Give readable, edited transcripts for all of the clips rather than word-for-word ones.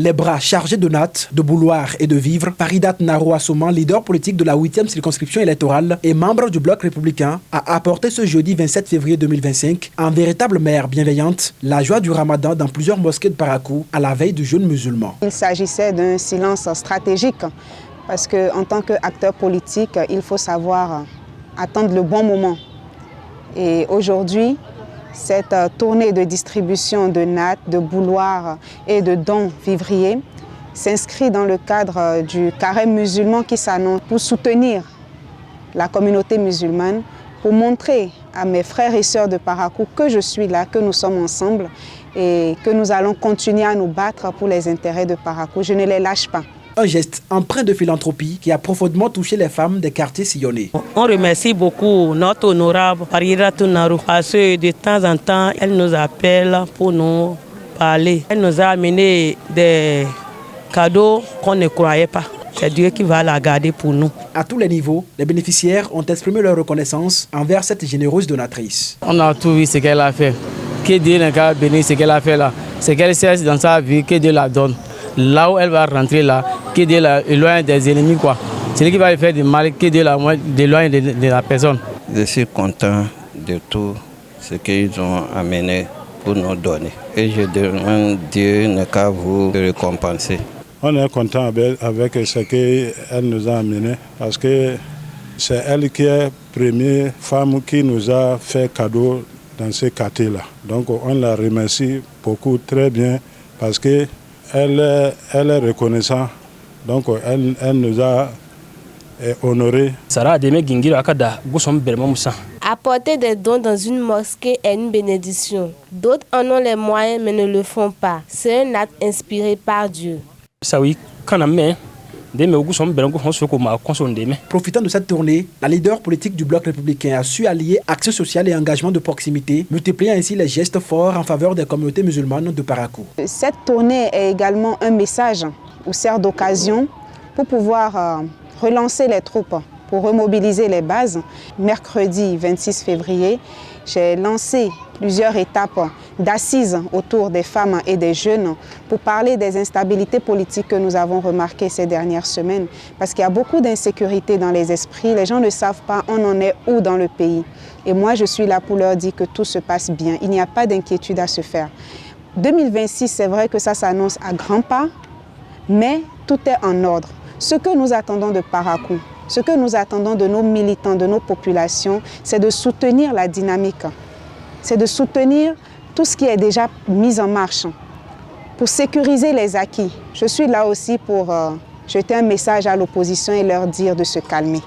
Les bras chargés de nattes, de bouloirs et de vivres, Faridat Naro Assouman, leader politique de la 8e circonscription électorale et membre du bloc républicain, a apporté ce jeudi 27 février 2025, en véritable mère bienveillante, la joie du ramadan dans plusieurs mosquées de Parakou à la veille du jeûne musulman. Il s'agissait d'un silence stratégique parce qu'en tant qu'acteur politique, il faut savoir attendre le bon moment. Et aujourd'hui, cette tournée de distribution de nattes, de bouloirs et de dons vivriers s'inscrit dans le cadre du carême musulman qui s'annonce pour soutenir la communauté musulmane, pour montrer à mes frères et sœurs de Parakou que je suis là, que nous sommes ensemble et que nous allons continuer à nous battre pour les intérêts de Parakou. Je ne les lâche pas. Un geste empreint de philanthropie qui a profondément touché les femmes des quartiers sillonnés. On remercie beaucoup notre honorable Faridat Naro parce que de temps en temps, elle nous appelle pour nous parler. Elle nous a amené des cadeaux qu'on ne croyait pas. C'est Dieu qui va la garder pour nous. À tous les niveaux, les bénéficiaires ont exprimé leur reconnaissance envers cette généreuse donatrice. On a tout vu ce qu'elle a fait. Que Dieu n'a béni ce qu'elle a fait là. Ce qu'elle sait dans sa vie, que Dieu la donne. Là où elle va rentrer là, que Dieu l'éloigne des ennemis quoi. Celui qui va lui faire du mal, que Dieu l'éloigne de la personne. Je suis content de tout ce qu'ils ont amené pour nous donner. Et je demande Dieu n'a qu'à vous récompenser. On est content avec ce qu'elle nous a amené parce que c'est elle qui est la première femme qui nous a fait cadeau dans ce quartier-là. Donc on la remercie beaucoup, très bien, parce que elle est reconnaissante, donc elle nous a honorés. Apporter des dons dans une mosquée est une bénédiction. D'autres en ont les moyens mais ne le font pas. C'est un acte inspiré par Dieu. Profitant de cette tournée, la leader politique du bloc républicain a su allier action sociale et engagement de proximité, multipliant ainsi les gestes forts en faveur des communautés musulmanes de Parakou. Cette tournée est également un message ou sert d'occasion pour pouvoir relancer les troupes, pour remobiliser les bases. Mercredi 26 février, j'ai lancé plusieurs étapes d'assises autour des femmes et des jeunes pour parler des instabilités politiques que nous avons remarquées ces dernières semaines. Parce qu'il y a beaucoup d'insécurité dans les esprits, les gens ne savent pas on en est où dans le pays. Et moi, je suis là pour leur dire que tout se passe bien, il n'y a pas d'inquiétude à se faire. 2026, c'est vrai que ça s'annonce à grands pas, mais tout est en ordre. Ce que nous attendons de Parakou, ce que nous attendons de nos militants, de nos populations, c'est de soutenir la dynamique. C'est de soutenir tout ce qui est déjà mis en marche pour sécuriser les acquis. Je suis là aussi pour jeter un message à l'opposition et leur dire de se calmer.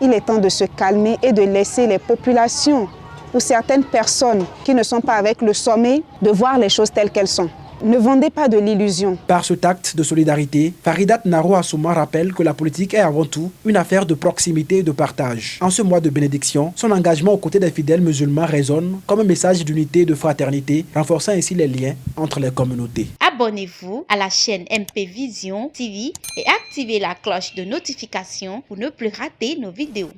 Il est temps de se calmer et de laisser les populations ou certaines personnes qui ne sont pas avec le sommet de voir les choses telles qu'elles sont. Ne vendez pas de l'illusion. Par ce acte de solidarité, Faridat Naro Assouman rappelle que la politique est avant tout une affaire de proximité et de partage. En ce mois de bénédiction, son engagement aux côtés des fidèles musulmans résonne comme un message d'unité et de fraternité, renforçant ainsi les liens entre les communautés. Abonnez-vous à la chaîne MP Vision TV et activez la cloche de notification pour ne plus rater nos vidéos.